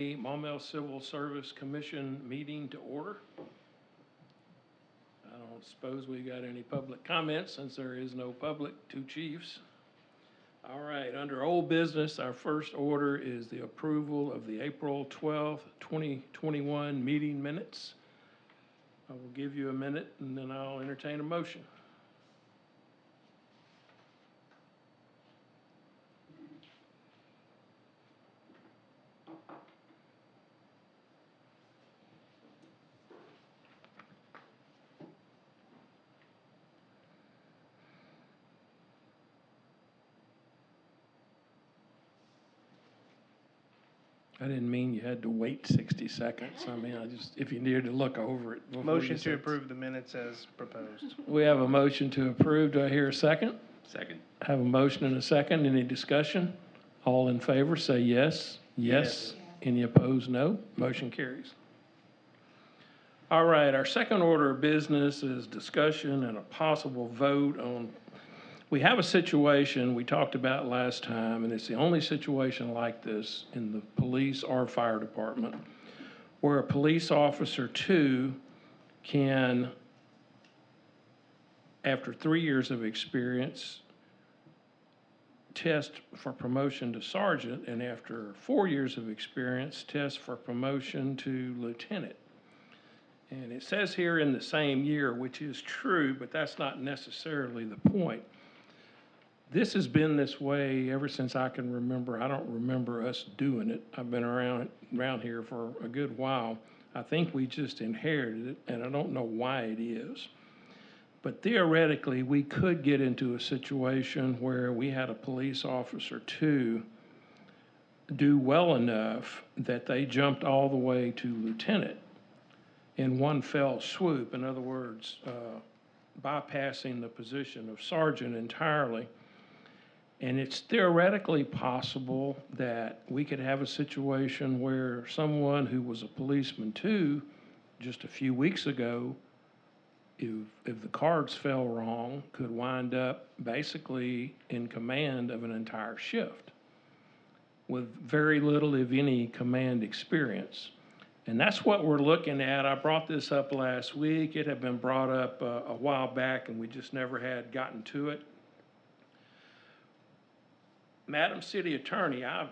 Maumelle Civil Service Commission meeting to order. I don't suppose we got any public comments since there is no public, two chiefs. All right, under old business, our first order is the approval of the April 12th, 2021 meeting minutes. I will give you a minute and then I'll entertain a motion. I didn't mean you had to wait 60 seconds. I mean, if you needed to look over it. Motion to approve the minutes as proposed. We have a motion to approve. Do I hear a second? Second. I have a motion and a second. Any discussion? All in favor, say yes. Yes. Any opposed, no. Motion carries. All right, our second order of business is discussion and a possible vote on, we have a situation we talked about last time, and it's the only situation like this in the police or fire department, where a police officer two can, after 3 years of experience, test for promotion to sergeant, and after 4 years of experience, test for promotion to lieutenant. And it says here in the same year, which is true, but that's not necessarily the point. This has been this way ever since I can remember. I don't remember us doing it. I've been around here for a good while. I think we just inherited it, and I don't know why it is. But theoretically, we could get into a situation where we had a police officer two do well enough that they jumped all the way to lieutenant in one fell swoop. In other words, bypassing the position of sergeant entirely. And it's theoretically possible that we could have a situation where someone who was a policeman two just a few weeks ago, if the cards fell wrong, could wind up basically in command of an entire shift with very little, if any, command experience. And that's what we're looking at. I brought this up last week. It had been brought up a while back, and we just never had gotten to it. Madam City Attorney, I've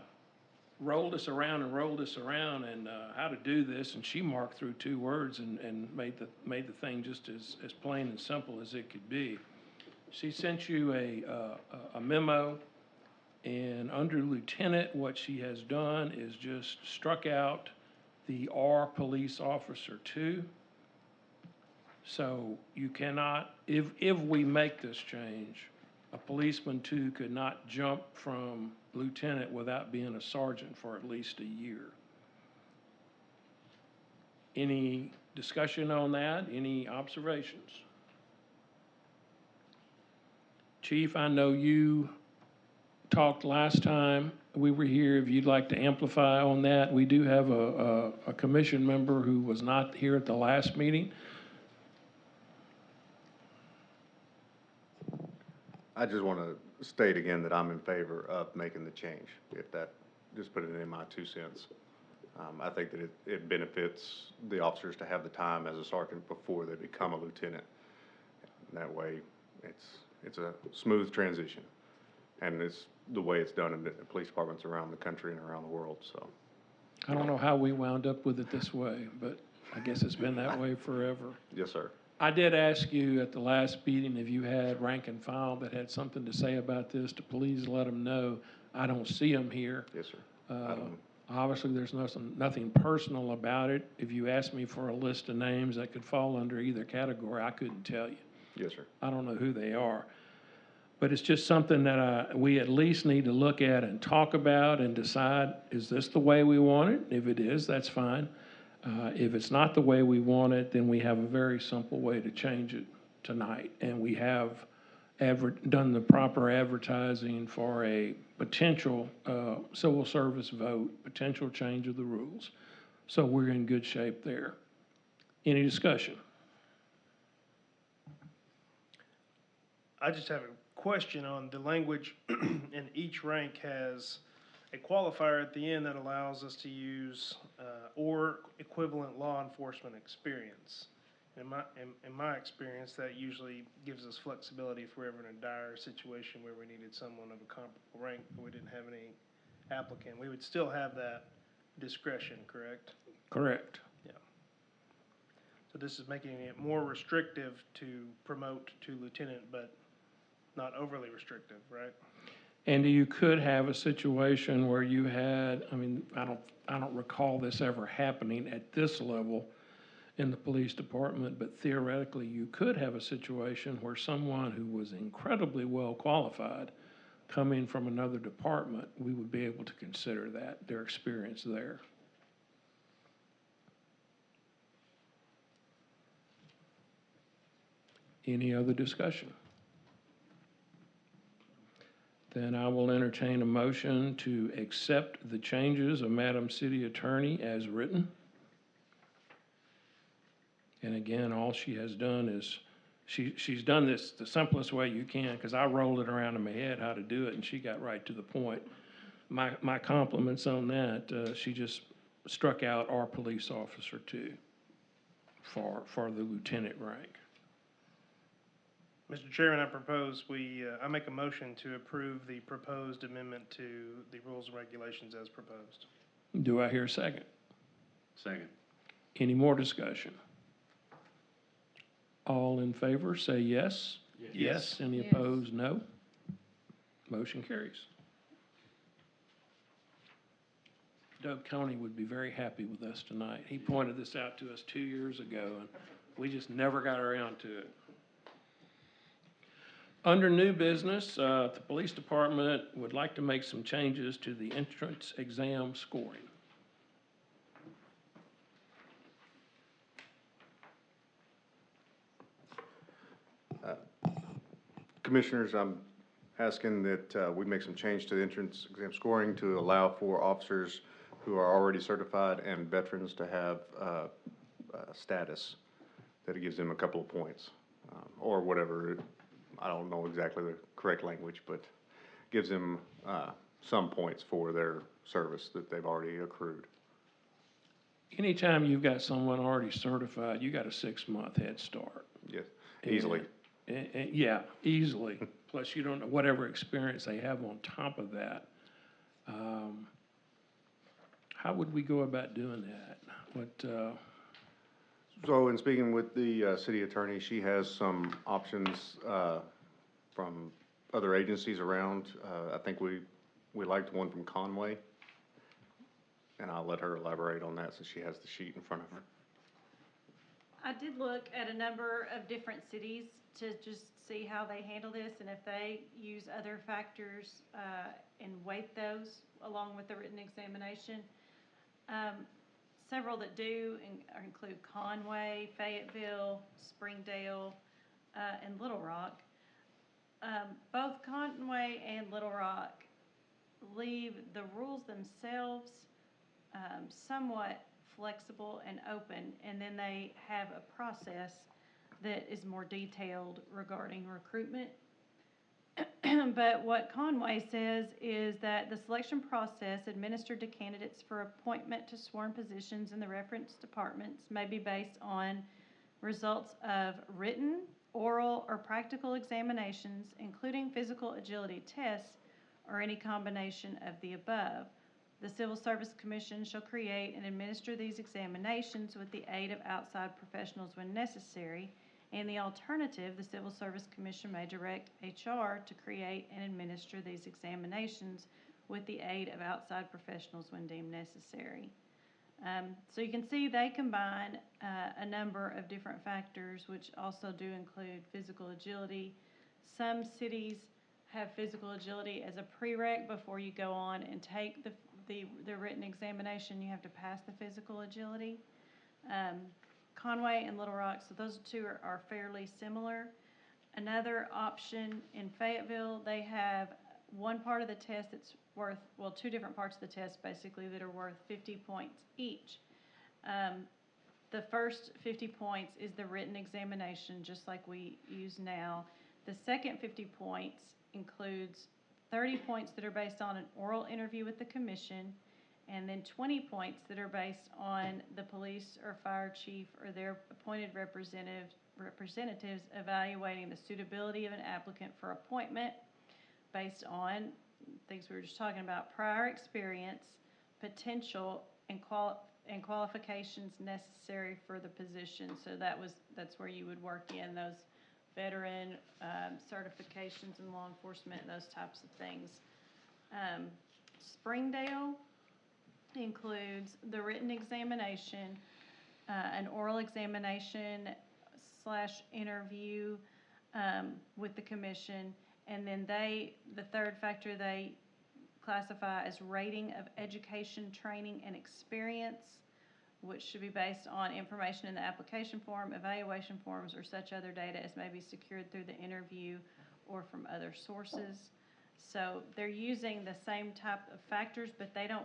rolled this around and how to do this, and she marked through 2 words and made the thing just as plain and simple as it could be. She sent you a memo, and under lieutenant, what she has done is just struck out the R police officer two. So you cannot, if we make this change, a policeman two could not jump from lieutenant without being a sergeant for at least a year. Any discussion on that? Any observations? Chief, I know you talked last time we were here. If you'd like to amplify on that, we do have a commission member who was not here at the last meeting. I just want to state again that I'm in favor of making the change, if that, just put it in my 2 cents. I think that it benefits the officers to have the time as a sergeant before they become a lieutenant. And that way, it's a smooth transition. And it's the way it's done in the police departments around the country and around the world, so. I don't know how we wound up with it this way, but I guess it's been that way forever. Yes, sir. I did ask you at the last meeting if you had rank and file that had something to say about this, to please let them know. I don't see them here. Yes, sir. Obviously, there's nothing personal about it. If you asked me for a list of names that could fall under either category, I couldn't tell you. Yes, sir. I don't know who they are. But it's just something that we at least need to look at and talk about and decide, is this the way we want it? If it is, that's fine. If it's not the way we want it, then we have a very simple way to change it tonight. And we have done the proper advertising for a potential civil service vote, potential change of the rules. So we're in good shape there. Any discussion? I just have a question on the language, and each rank has a qualifier at the end that allows us to use, or equivalent law enforcement experience. In my experience, that usually gives us flexibility if we're ever in a dire situation where we needed someone of a comparable rank, but we didn't have any applicant. We would still have that discretion, correct? Correct. So this is making it more restrictive to promote to lieutenant, but not overly restrictive, right? And you could have a situation where you had, I mean, I don't recall this ever happening at this level in the police department, but theoretically, you could have a situation where someone who was incredibly well qualified coming from another department, we would be able to consider that, their experience there. Any other discussion? Then I will entertain a motion to accept the changes of Madam City Attorney as written. And again, all she has done is, she's done this the simplest way you can, because I rolled it around in my head how to do it, and she got right to the point. My compliments on that. She just struck out our police officer too, for the lieutenant rank. Mr. Chairman, I make a motion to approve the proposed amendment to the rules and regulations as proposed. Do I hear a second? Second. Any more discussion? All in favor, say yes. Yes. Any Yes. opposed, no. Motion carries. Doug Coney would be very happy with us tonight. He pointed this out to us 2 years ago, and we just never got around to it. Under new business, the police department would like to make some changes to the entrance exam scoring. Commissioners, I'm asking that we make some change to the entrance exam scoring to allow for officers who are already certified and veterans to have status, that it gives them a couple of points, or whatever. I don't know exactly the correct language, but gives them some points for their service that they've already accrued. Anytime you've got someone already certified, you got a 6-month head start. Yes, easily. And yeah, easily. Plus, you don't know whatever experience they have on top of that. How would we go about doing that? What, So in speaking with the city attorney, she has some options from other agencies around. I think we liked one from Conway, and I'll let her elaborate on that since she has the sheet in front of her. I did look at a number of different cities to just see how they handle this and if they use other factors and weight those along with the written examination. Several that do include Conway, Fayetteville, Springdale, and Little Rock. Both Conway and Little Rock leave the rules themselves somewhat flexible and open, and then they have a process that is more detailed regarding recruitment. But what Conway says is that the selection process administered to candidates for appointment to sworn positions in the reference departments may be based on results of written, oral, or practical examinations, including physical agility tests, or any combination of the above. The Civil Service Commission shall create and administer these examinations with the aid of outside professionals when necessary. And the alternative, the Civil Service Commission may direct HR to create and administer these examinations with the aid of outside professionals when deemed necessary. So you can see they combine a number of different factors, which also do include physical agility. Some cities have physical agility as a prereq before you go on and take the written examination. You have to pass the physical agility. Conway and Little Rock, so those two are fairly similar. Another option in Fayetteville, they have one part of the test that's worth, well, two different parts of the test basically that are worth 50 points each. The first 50 points is the written examination, just like we use now. The second 50 points includes 30 points that are based on an oral interview with the commission, and then 20 points that are based on the police or fire chief or their appointed representatives evaluating the suitability of an applicant for appointment based on things we were just talking about: prior experience, potential, and qualifications necessary for the position. So that's where you would work in those veteran certifications in law enforcement, those types of things. Springdale includes the written examination, an oral examination / interview with the commission, and then the third factor they classify as rating of education, training, and experience, which should be based on information in the application form, evaluation forms, or such other data as may be secured through the interview or from other sources. So they're using the same type of factors, but they don't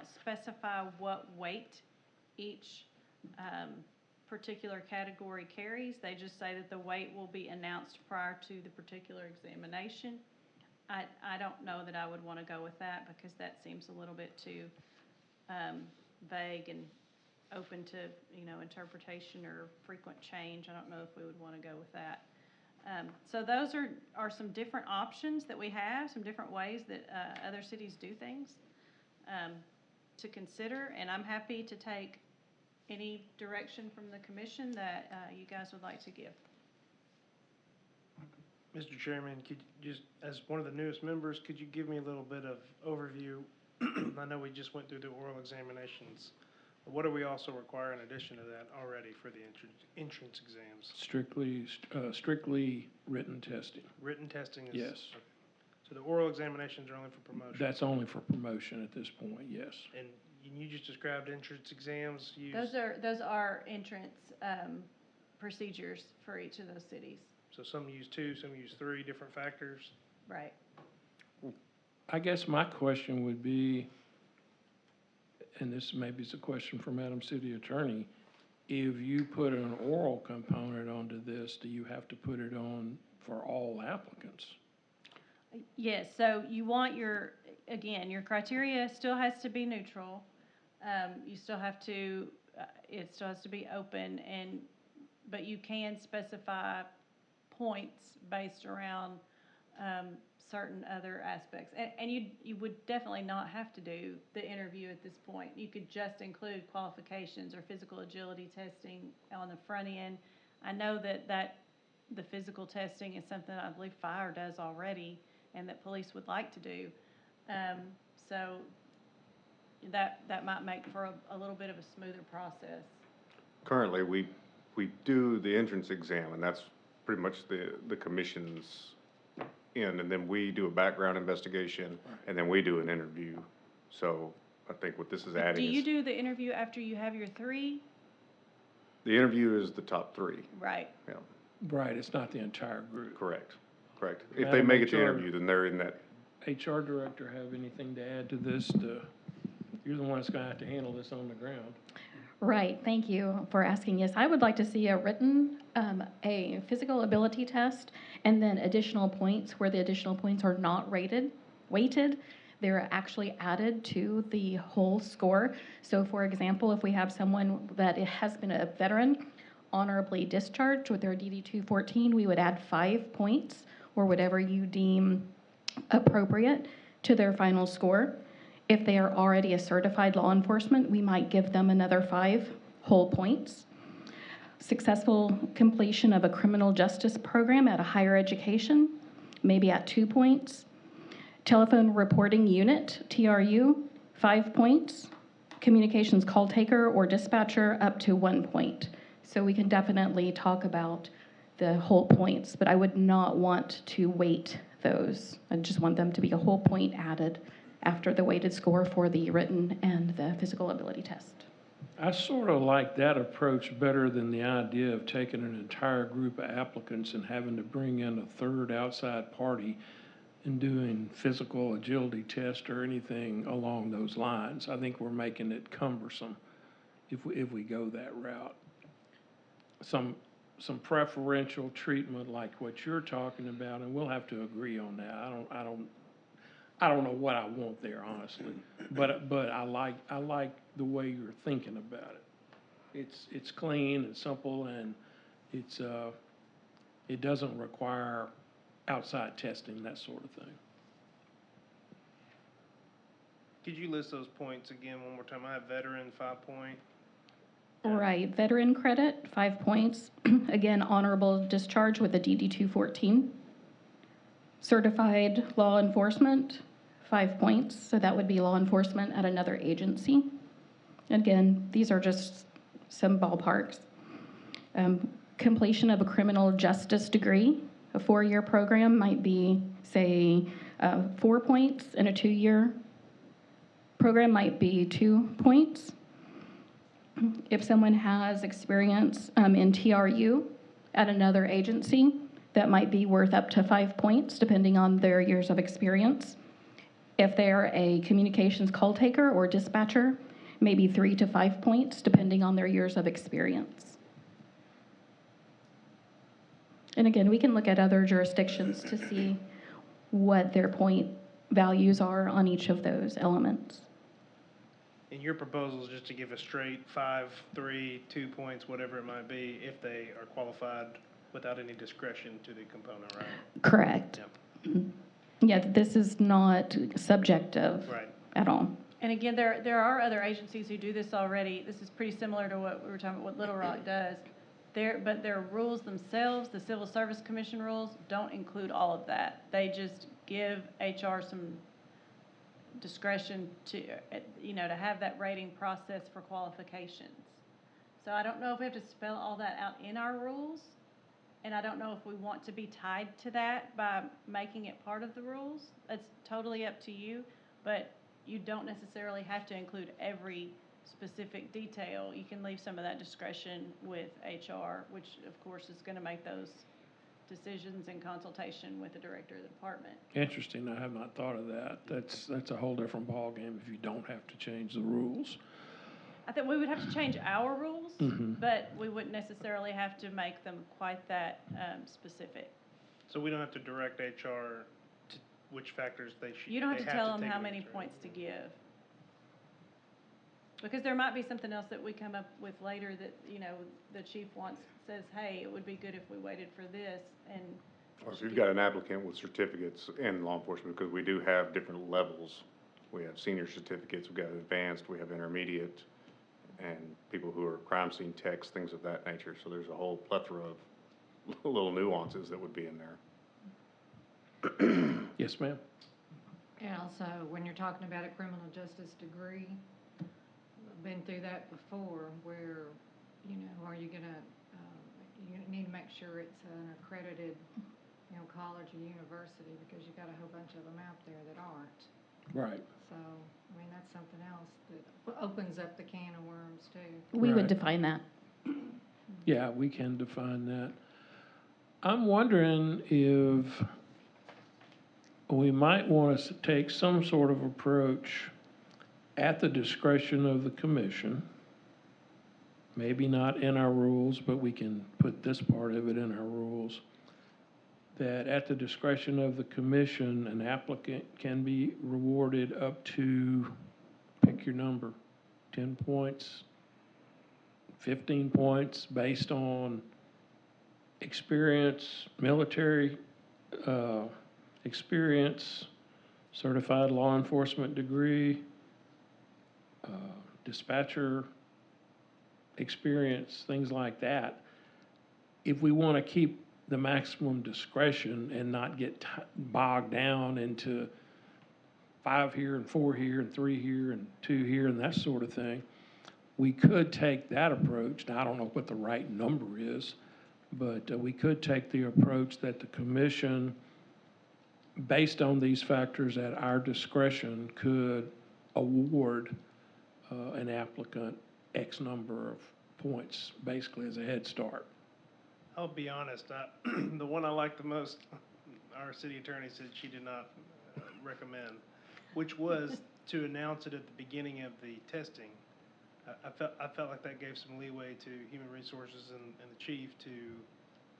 specify what weight each particular category carries. They just say that the weight will be announced prior to the particular examination. I don't know that I would want to go with that, because that seems a little bit too vague and open to, interpretation or frequent change. I don't know if we would want to go with that. So those are some different options that we have, some different ways that other cities do things to consider, and I'm happy to take any direction from the commission that you guys would like to give. Mr. Chairman, could you just, as one of the newest members, could you give me a little bit of overview? I know we just went through the oral examinations. What do we also require in addition to that already for the entrance exams? Strictly written testing. Written testing is? Yes. Okay. So the oral examinations are only for promotion? That's only for promotion at this point, yes. And you just described entrance exams? Those are entrance procedures for each of those cities. So some use 2, some use 3 different factors? Right. I guess my question would be, and this maybe is a question for Madam City Attorney, if you put an oral component onto this, do you have to put it on for all applicants? Yes, so you want your criteria still has to be neutral. You still have to, it still has to be open, but you can specify points based around certain other aspects. And you would definitely not have to do the interview at this point. You could just include qualifications or physical agility testing on the front end. I know that the physical testing is something I believe fire does already and that police would like to do. So that might make for a little bit of a smoother process. Currently, we do the entrance exam, and that's pretty much the commission's end, and then we do a background investigation, and then we do an interview. So I think what this is adding Do you is, do the interview after you have your 3? the interview is the top 3. Right. Yeah, Right, it's not the entire group. correct. If they Madam make it to HR. interview, then they're in that. HR director have anything to add to this? You're the one that's gonna have to handle this on the ground. Right, thank you for asking. Yes, I would like to see a written, a physical ability test, and then additional points where the additional points are not weighted. They're actually added to the whole score. So for example, if we have someone that has been a veteran honorably discharged with their DD 214, we would add 5 points or whatever you deem appropriate to their final score. If they are already a certified law enforcement, we might give them another 5 whole points. Successful completion of a criminal justice program at a higher education, maybe at 2 points. Telephone reporting unit, TRU, 5 points. Communications call taker or dispatcher, up to 1 point. So we can definitely talk about the whole points, but I would not want to weight those. I just want them to be a whole point added after the weighted score for the written and the physical ability test. I sort of like that approach better than the idea of taking an entire group of applicants and having to bring in a third outside party and doing physical agility test or anything along those lines. I think we're making it cumbersome if we go that route. some preferential treatment like what you're talking about, and we'll have to agree on that. I don't know what I want there, honestly, but I like the way you're thinking about it. It's clean and simple, and it doesn't require outside testing, that sort of thing. Could you list those points again one more time? I have veteran, 5 point. Right, veteran credit, 5 points. Again, honorable discharge with a DD 214. Certified law enforcement, 5 points. So that would be law enforcement at another agency. Again, these are just some ballparks. Completion of a criminal justice degree, a 4-year program might be, say, 4 points, and a 2-year program might be 2 points. If someone has experience in TRU at another agency, that might be worth up to 5 points, depending on their years of experience. If they're a communications call taker or dispatcher, maybe 3 to 5 points, depending on their years of experience. And again, we can look at other jurisdictions to see what their point values are on each of those elements. And your proposal is just to give a straight 5, 3, 2 points, whatever it might be, if they are qualified without any discretion to the component, right? Correct. Yep. Yeah, this is not subjective Right. at all. And again, there are other agencies who do this already. This is pretty similar to what we were talking about, what Little Rock does. But their rules themselves, the Civil Service Commission rules, don't include all of that. They just give HR some discretion to, to have that rating process for qualifications. So I don't know if we have to spell all that out in our rules, and I don't know if we want to be tied to that by making it part of the rules. It's totally up to you, but you don't necessarily have to include every specific detail. You can leave some of that discretion with HR, which of course is going to make those decisions in consultation with the director of the department. Interesting, I have not thought of that. That's a whole different ballgame if you don't have to change the rules. I think we would have to change our rules, Mhm. but we wouldn't necessarily have to make them quite that specific. So we don't have to direct HR to which factors they should. You don't have they to tell them take how into many account. points to give. Because there might be something else that we come up with later that, the chief says, hey, it would be good if we waited for this, and. Or if you've got an applicant with certificates in law enforcement, because we do have different levels. We have senior certificates, we've got advanced, we have intermediate, and people who are crime scene techs, things of that nature. So there's a whole plethora of little nuances that would be in there. Yes, ma'am? And also, when you're talking about a criminal justice degree, I've been through that before where, are you gonna, you need to make sure it's an accredited, college or university, because you've got a whole bunch of them out there that aren't. Right. So, that's something else that opens up the can of worms too. We would Right. define that. Yeah, we can define that. I'm wondering if we might want to take some sort of approach at the discretion of the commission. Maybe not in our rules, but we can put this part of it in our rules. That at the discretion of the commission, an applicant can be rewarded up to, pick your number, 10 points, 15 points, based on experience, military experience, certified law enforcement degree, dispatcher experience, things like that. If we want to keep the maximum discretion and not get bogged down into 5 here and 4 here and 3 here and 2 here and that sort of thing, we could take that approach. Now, I don't know what the right number is, but we could take the approach that the commission, based on these factors at our discretion, could award an applicant X number of points, basically as a head start. I'll be honest, the one I like the most, our city attorney said she did not recommend, which was to announce it at the beginning of the testing. I felt like that gave some leeway to human resources and the chief to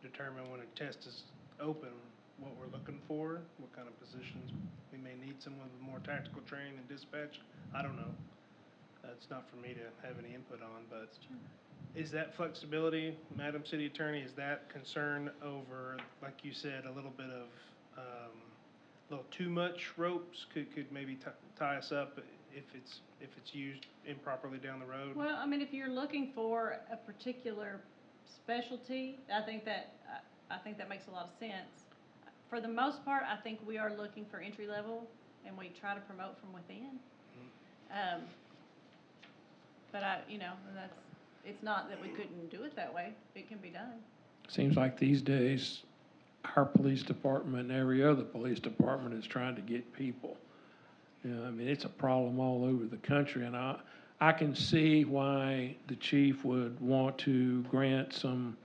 determine when a test is open, what we're looking for, what kind of positions. We may need someone with more tactical training and dispatch. I don't know. That's not for me to have any input on, but is that flexibility, Madam City Attorney, is that concern over, like you said, a little bit of, a little too much ropes could maybe tie us up if it's used improperly down the road? Well, I mean, if you're looking for a particular specialty, I think that makes a lot of sense. For the most part, I think we are looking for entry level, and we try to promote from within. But it's not that we couldn't do it that way. It can be done. Seems like these days, our police department and every other police department is trying to get people. You know, I mean, it's a problem all over the country, and I can see why the chief would want to grant some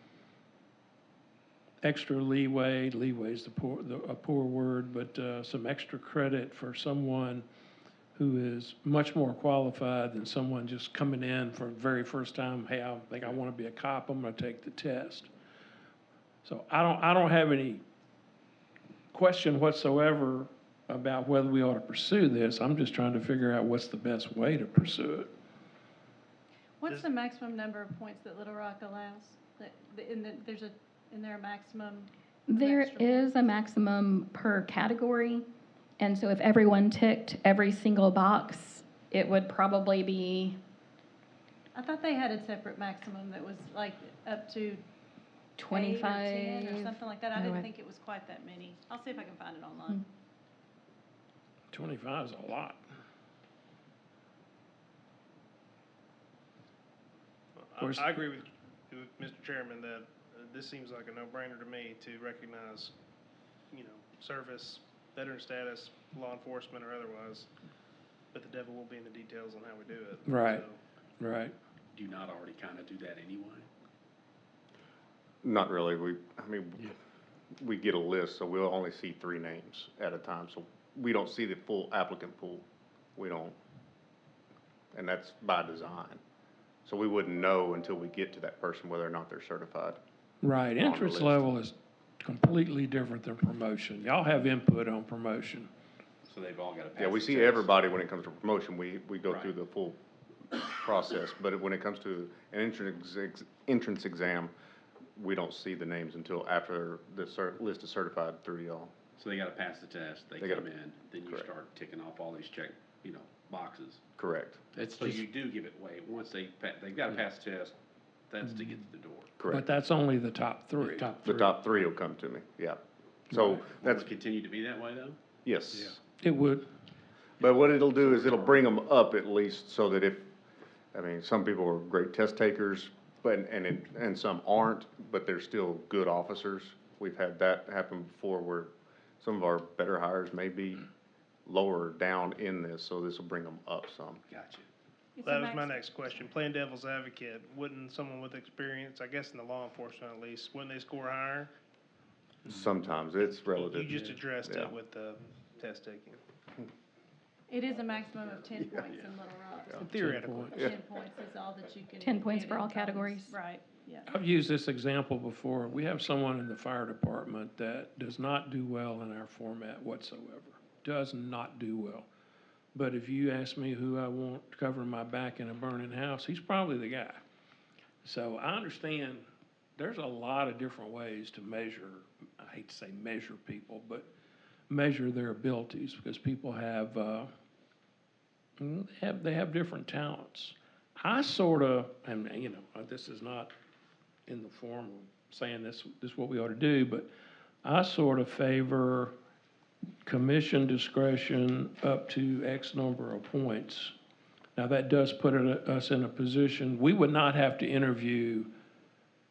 extra leeway. Leeway is a poor word, but some extra credit for someone who is much more qualified than someone just coming in for the very first time. Hey, I think I want to be a cop. I'm going to take the test. So I don't have any question whatsoever about whether we ought to pursue this. I'm just trying to figure out what's the best way to pursue it. What's the maximum number of points that Little Rock allows? Is there a maximum? of There extra is points? a maximum per category, and so if everyone ticked every single box, it would probably be, I thought they had a separate maximum that was like up to 8 or 25. 10 or something like that. I No, didn't I- think it was quite that many. I'll see if I can find it online. 25 is a lot. course- I agree with Mr. Chairman that this seems like a no-brainer to me to recognize, service, veteran status, law enforcement or otherwise, but the devil will be in the details on how we do it. Right. So, Right. Do you not already kind of do that anyway? Not really. We get a list, so we'll only see 3 names at a time. So we don't see the full applicant pool. We don't. And that's by design. So we wouldn't know until we get to that person whether or not they're certified. Right. On the Entrance list. level is completely different than promotion. Y'all have input on promotion. So they've all got to pass. Yeah, we the see test. everybody when it comes to promotion. We go through Right. the full process. But when it comes to an entrance exam, we don't see the names until after the list is certified through y'all. So they got to pass the test, they They come gotta- in, then you correct. start ticking off all these boxes. Correct. So you do give it away, once they've got to pass the test, that's to get to the door. But Correct. that's only the top 3. The top 3 will come to me, yeah. So Right. Will that's, it continue to be that way, though? yes. It would. But what it'll do is it'll bring them up at least so that some people are great test takers, and some aren't, but they're still good officers. We've had that happen before where some of our better hires may be lower down in this, so this will bring them up some. Gotcha. It's a that was my max- next question. Playing devil's advocate, wouldn't someone with experience, I guess in the law enforcement at least, wouldn't they score higher? Sometimes it's relative. You just addressed Yeah. it with the test taking. It is a maximum of 10 points in Little Rock. Theoretically. Yeah. 10 points is all that you can. 10 points get for in all bonus. categories. Right, yeah. I've used this example before. We have someone in the fire department that does not do well in our format whatsoever. Does not do well. But if you ask me who I want covering my back in a burning house, he's probably the guy. So I understand there's a lot of different ways to measure, I hate to say measure people, but measure their abilities because people have they have different talents. I sort of, and this is not in the form of saying this is what we ought to do, but I sort of favor commission discretion up to X number of points. Now, that does put us in a position, we would not have to interview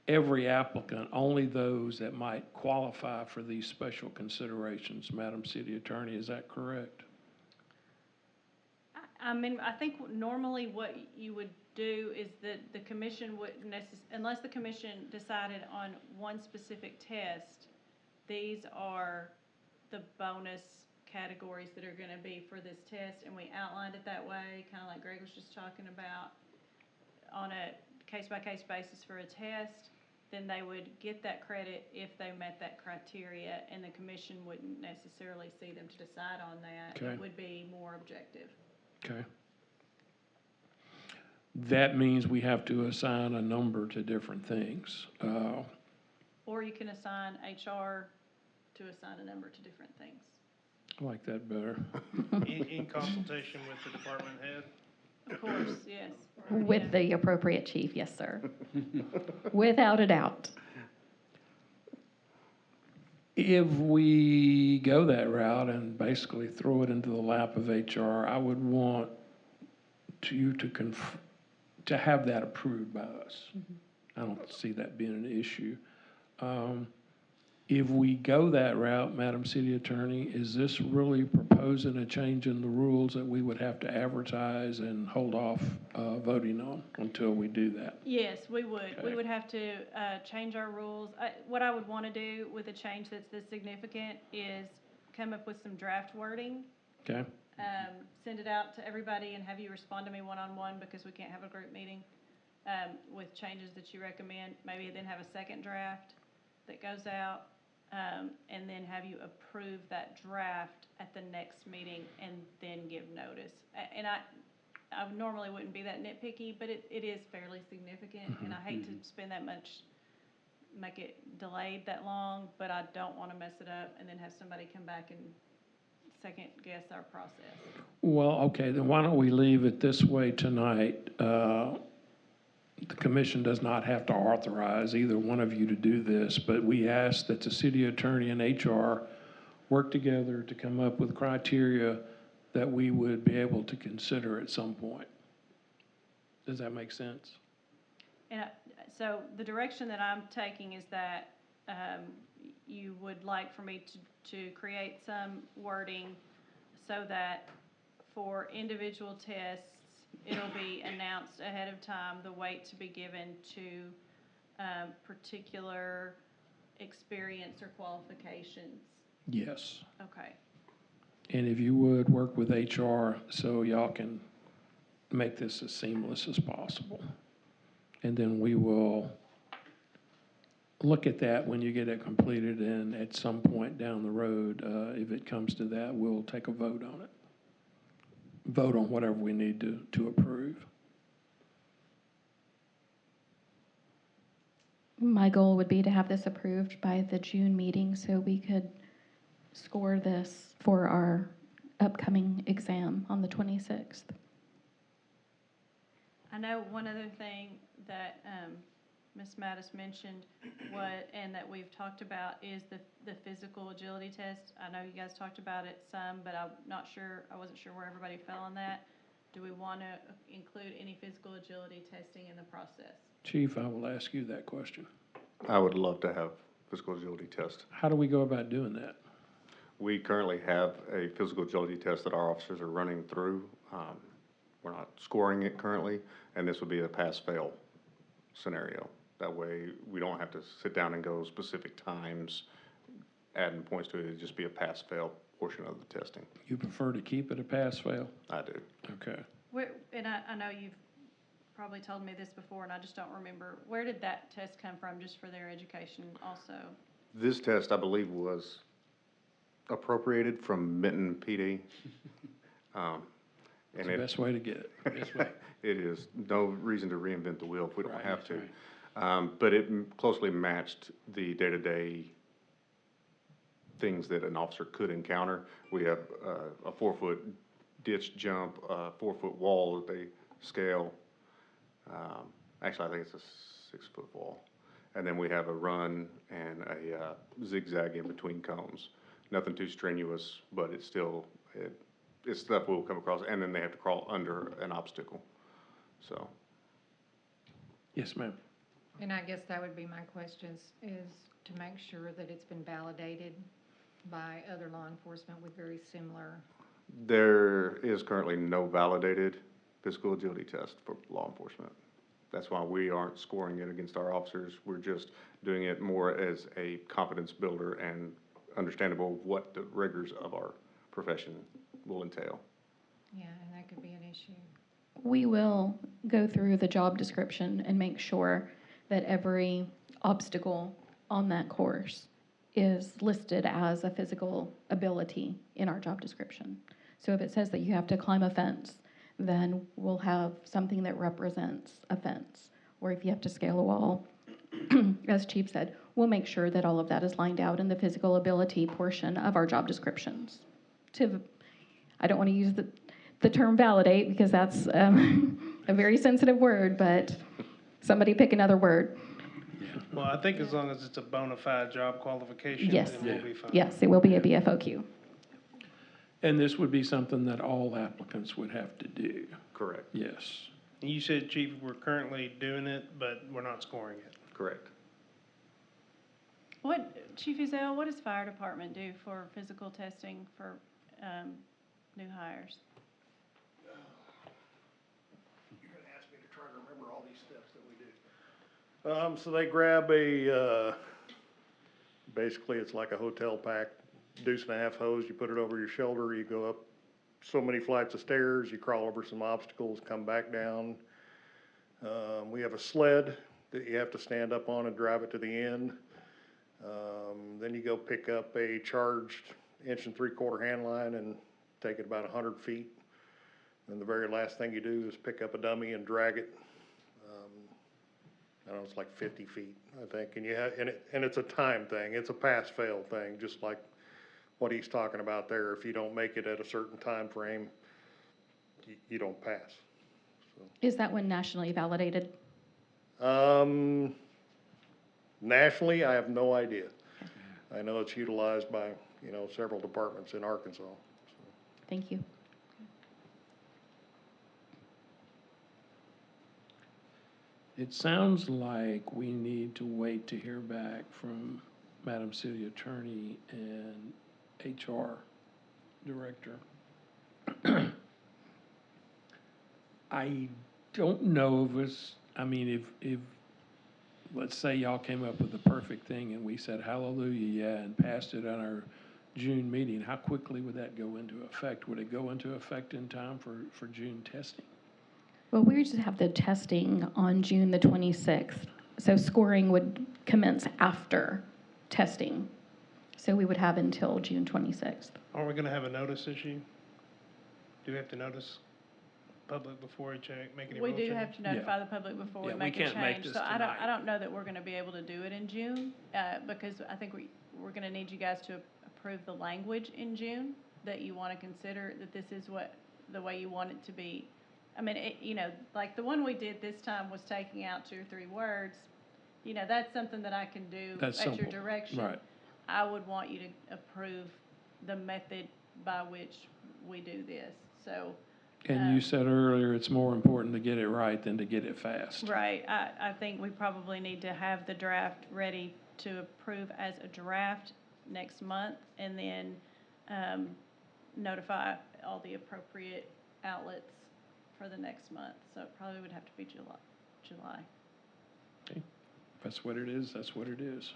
every applicant, only those that might qualify for these special considerations. Madam City Attorney, is that correct? I mean, I think normally what you would do is that the commission wouldn't unless the commission decided on one specific test, these are the bonus categories that are gonna be for this test, and we outlined it that way, kinda like Greg was just talking about. on a case-by-case basis for a test, then they would get that credit if they met that criteria, and the commission wouldn't necessarily see them to decide on that. Okay. It would be more objective. Okay. That means we have to assign a number to different things. Or you can assign HR to assign a number to different things. I like that better. In consultation with the department head. Of course, yes. With the appropriate chief, yes, sir. Without a doubt. If we go that route and basically throw it into the lap of HR, I would want you to have that approved by us. I don't see that being an issue. If we go that route, Madam City Attorney, is this really proposing a change in the rules that we would have to advertise and hold off voting on until we do that? Yes, we would. We Okay. would have to change our rules. What I would want to do with a change that's this significant is come up with some draft wording, Okay? send it out to everybody and have you respond to me one-on-one because we can't have a group meeting, with changes that you recommend. Maybe then have a second draft that goes out, and then have you approve that draft at the next meeting and then give notice. And I normally wouldn't be that nitpicky, but it is fairly significant, and I hate to spend that much, make it delayed that long, but I don't want to mess it up and then have somebody come back and second guess our process. Well, okay, then why don't we leave it this way tonight? The commission does not have to authorize either one of you to do this, but we ask that the city attorney and HR work together to come up with criteria that we would be able to consider at some point. Does that make sense? And so the direction that I'm taking is that you would like for me to create some wording so that for individual tests, it'll be announced ahead of time, the weight to be given to particular experience or qualifications. Yes. Okay. And if you would, work with HR so y'all can make this as seamless as possible. And then we will look at that when you get it completed, and at some point down the road, if it comes to that, we'll take a vote on it. Vote on whatever we need to approve. My goal would be to have this approved by the June meeting so we could score this for our upcoming exam on the 26th. I know one other thing that Ms. Mattis mentioned and that we've talked about is the physical agility test. I know you guys talked about it some, but I wasn't sure where everybody fell on that. Do we want to include any physical agility testing in the process? Chief, I will ask you that question. I would love to have physical agility test. How do we go about doing that? We currently have a physical agility test that our officers are running through. We're not scoring it currently, and this would be a pass-fail scenario. That way, we don't have to sit down and go specific times, adding points to it. It'd just be a pass-fail portion of the testing. You prefer to keep it a pass-fail? I do. Okay. And I know you've probably told me this before, and I just don't remember. Where did that test come from, just for their education also? This test, I believe, was appropriated from Minton PD. It's the best way to get it. This way. It is no reason to reinvent the wheel if we don't Right, have to. right. But it closely matched the day-to-day things that an officer could encounter. We have a 4-foot ditch jump, a 4-foot wall that they scale. Actually, I think it's a 6-foot wall. And then we have a run and a zigzag in between cones. Nothing too strenuous, but it's still, it's stuff we'll come across. And then they have to crawl under an obstacle. So, Yes, ma'am. And I guess that would be my question is to make sure that it's been validated by other law enforcement with very similar. there is currently no validated physical agility test for law enforcement. That's why we aren't scoring it against our officers. We're just doing it more as a confidence builder and understandable of what the rigors of our profession will entail. Yeah, and that could be an issue. We will go through the job description and make sure that every obstacle on that course is listed as a physical ability in our job description. So if it says that you have to climb a fence, then we'll have something that represents a fence. Or if you have to scale a wall, as Chief said, we'll make sure that all of that is lined out in the physical ability portion of our job descriptions. I don't want to use the term validate because that's a very sensitive word, but somebody pick another word. Well, I think as long as it's a bona fide job qualification, Yes. then we'll be fine. Yes, it will be a BFOQ. And this would be something that all applicants would have to do, Correct, yes. And you said, Chief, we're currently doing it, but we're not scoring it. correct. Chief Uzell, what does fire department do for physical testing for, new hires? You're gonna ask me to try to remember all these steps that we do. So they grab basically it's like a hotel pack, deuce and a half hose, you put it over your shoulder, you go up so many flights of stairs, you crawl over some obstacles, come back down. We have a sled that you have to stand up on and drive it to the end. Then you go pick up a charged 1 3/4 hand line and take it about 100 feet. And the very last thing you do is pick up a dummy and drag it. I don't know, it's like 50 feet, I think, and it's a time thing, it's a pass-fail thing, just like what he's talking about there. If you don't make it at a certain time frame, you don't pass. Is that one nationally validated? Nationally, I have no idea. I know it's utilized by, several departments in Arkansas. Thank you. It sounds like we need to wait to hear back from Madam City Attorney and HR Director. I don't know if it's, if, let's say y'all came up with the perfect thing and we said hallelujah, yeah, and passed it on our June meeting, how quickly would that go into effect? Would it go into effect in time for June testing? Well, we just have the testing on June the 26th, so scoring would commence after testing. So we would have until June 26th. Are we gonna have a notice issue? Do we have to notice public before we make any We rules do change? have to notify the public before we Yeah, we make a can't make change. this So I tonight. don't know that we're gonna be able to do it in June, because I think we're gonna need you guys to approve the language in June, that you wanna consider, that this is the way you want it to be. Like the one we did this time was taking out 2 or 3 words. That's something that I can do That's at your simple, direction. right. I would want you to approve the method by which we do this, so. And you said earlier, it's more important to get it right than to get it fast. Right, I think we probably need to have the draft ready to approve as a draft next month, and then, notify all the appropriate outlets for the next month, so it probably would have to be July. Okay. If that's what it is, that's what it is.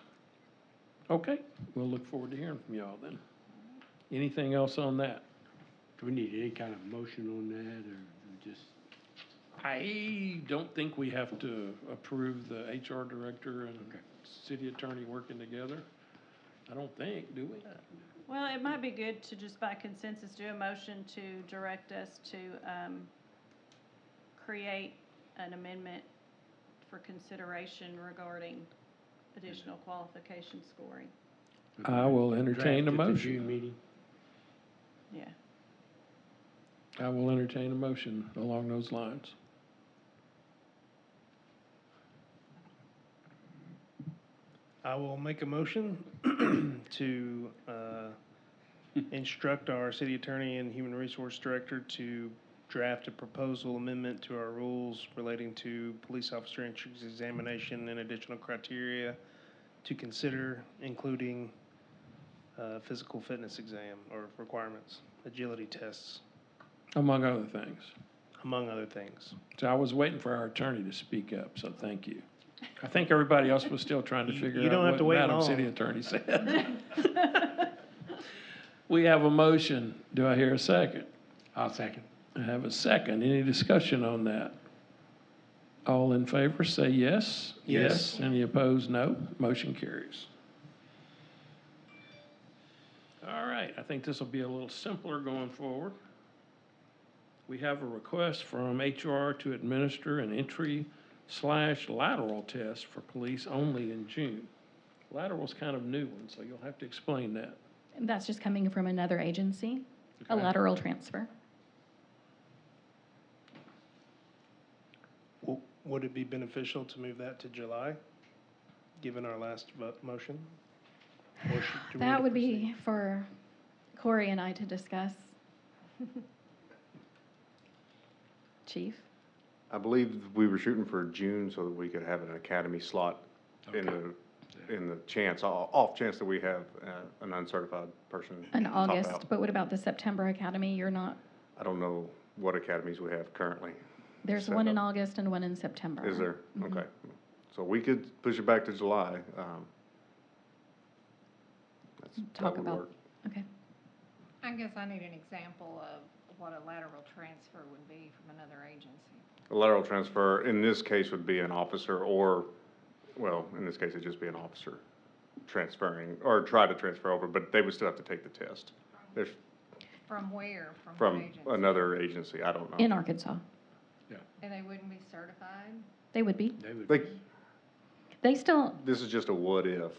Okay, we'll look forward to hearing from y'all then. Anything else on that? Do we need any kind of motion on that, or just? I don't think we have to approve the HR director and city attorney working together. I don't think, do we? Well, it might be good to just by consensus do a motion to direct us to, create an amendment for consideration regarding additional qualification scoring. I will entertain a Draft at the motion. June meeting? Yeah. I will entertain a motion along those lines. I will make a motion to instruct our city attorney and human resource director to draft a proposal amendment to our rules relating to police officer entrance examination and additional criteria to consider, including physical fitness exam or requirements, agility tests, Among other things. among other things. So I was waiting for our attorney to speak up, so thank you. I think everybody else was still trying to You- figure you don't have out to what wait Madam long. City Attorney said. We have a motion. Do I hear a second? I'll second. I have a second. Any discussion on that? All in favor, say yes. Yes. Any opposed, no. Motion carries. All right, I think this will be a little simpler going forward. We have a request from HR to administer an entry/lateral test for police only in June. Lateral's kind of new one, so you'll have to explain that. And that's just coming from another agency, a Okay. lateral transfer. Would it be beneficial to move that to July, given our last motion? Or do we need That to would proceed? be for Corey and I to discuss. Chief? I believe we were shooting for June so that we could have an academy slot in the chance, off chance that we have an uncertified person In top August, out. but what about the September Academy? You're not, I don't know what academies we have currently. there's set one in up. August and one in September. Is there? Mhm. Okay. So we could push it back to July. That Talk would about, work. okay. I guess I need an example of what a lateral transfer would be from another agency. A lateral transfer, in this case, would be an officer or, well, in this case, it'd just be an officer transferring, or try to transfer over, but they would still have to take the test. There's, From where? From what from agency? another agency, I don't know. In Arkansas. And they wouldn't be certified? They would be. They would, They, They still, this is just a what if.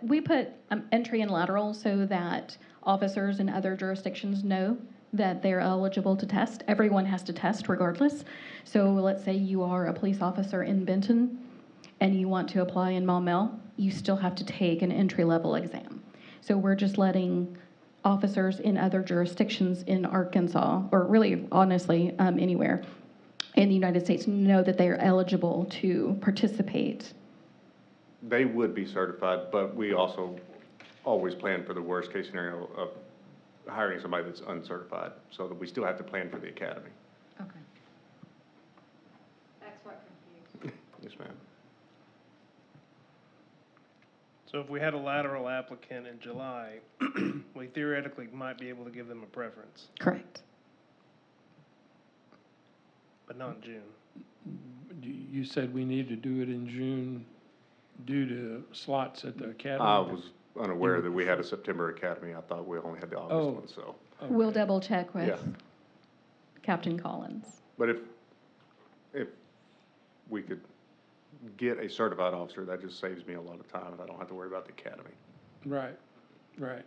we put entry and lateral so that officers in other jurisdictions know that they're eligible to test. Everyone has to test regardless. So let's say you are a police officer in Benton and you want to apply in Maumelle, you still have to take an entry-level exam. So we're just letting officers in other jurisdictions in Arkansas, or really honestly, anywhere in the United States, know that they are eligible to participate. They would be certified, but we also always plan for the worst-case scenario of hiring somebody that's uncertified, so that we still have to plan for the academy. Okay. That's what confused me. Yes, ma'am. So if we had a lateral applicant in July, we theoretically might be able to give them a preference, Correct. but not in June. You said we need to do it in June due to slots at the academy? I was unaware that we had a September academy. I thought we only had the Oh. August one, so. We'll Okay. double check with Yeah. Captain Collins. But if we could get a certified officer, that just saves me a lot of time, and I don't have to worry about the academy. Right, right.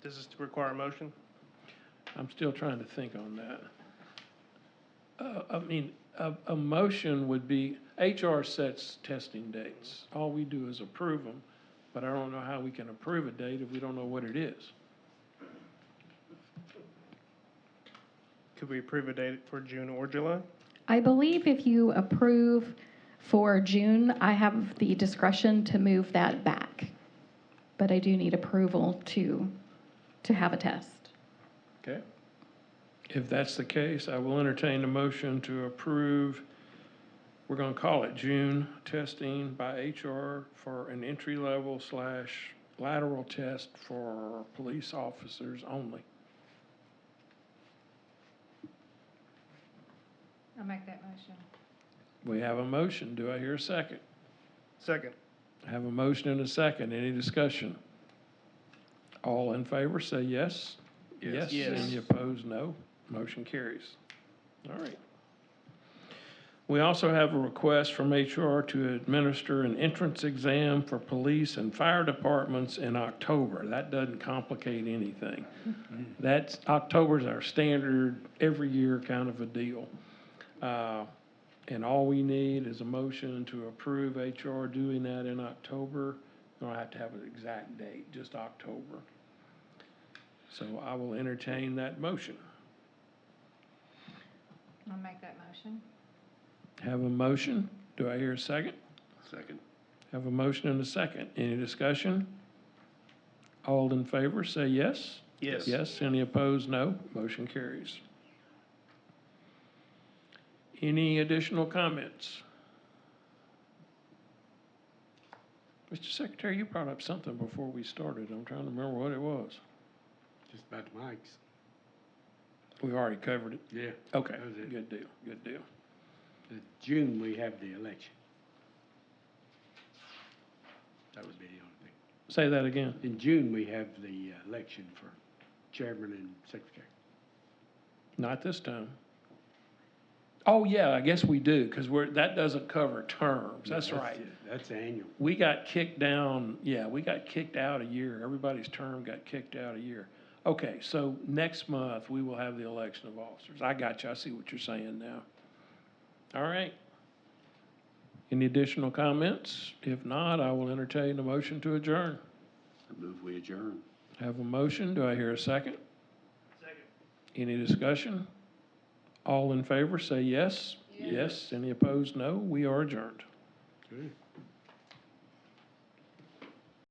Does this require a motion? I'm still trying to think on that. I mean, a motion would be, HR sets testing dates. All we do is approve them, but I don't know how we can approve a date if we don't know what it is. Could we approve a date for June or July? I believe if you approve for June, I have the discretion to move that back. But I do need approval to have a test. Okay? If that's the case, I will entertain a motion to approve, we're gonna call it June testing by HR for an entry-level/lateral test for police officers only. I'll make that motion. We have a motion. Do I hear a second? Second. I have a motion and a second. Any discussion? All in favor, say yes. Yes. Yes. Any opposed, no. Motion carries. All right. We also have a request from HR to administer an entrance exam for police and fire departments in October. That doesn't complicate anything. October's our standard, every year kind of a deal. And all we need is a motion to approve HR doing that in October. Don't have to have an exact date, just October. So I will entertain that motion. I'll make that motion. Have a motion. Do I hear a second? Second. Have a motion and a second. Any discussion? All in favor, say yes. Yes. Yes. Any opposed, no. Motion carries. Any additional comments? Mr. Secretary, you brought up something before we started. I'm trying to remember what it was. Just about the mics. We've already covered it. Yeah. Okay, That was it. good deal, good deal. June, we have the election. That would be the only thing. Say that again. In June, we have the election for chairman and secretary. Not this time. Oh, yeah, I guess we do, because that doesn't cover terms. That's right. That's annual. We got kicked down, yeah, we got kicked out a year. Everybody's term got kicked out a year. Okay, so next month, we will have the election of officers. I got you. I see what you're saying now. All right. Any additional comments? If not, I will entertain a motion to adjourn. I move we adjourn. Have a motion. Do I hear a second? Second. Any discussion? All in favor, say yes. Yes. Any opposed, no. We are adjourned. Good.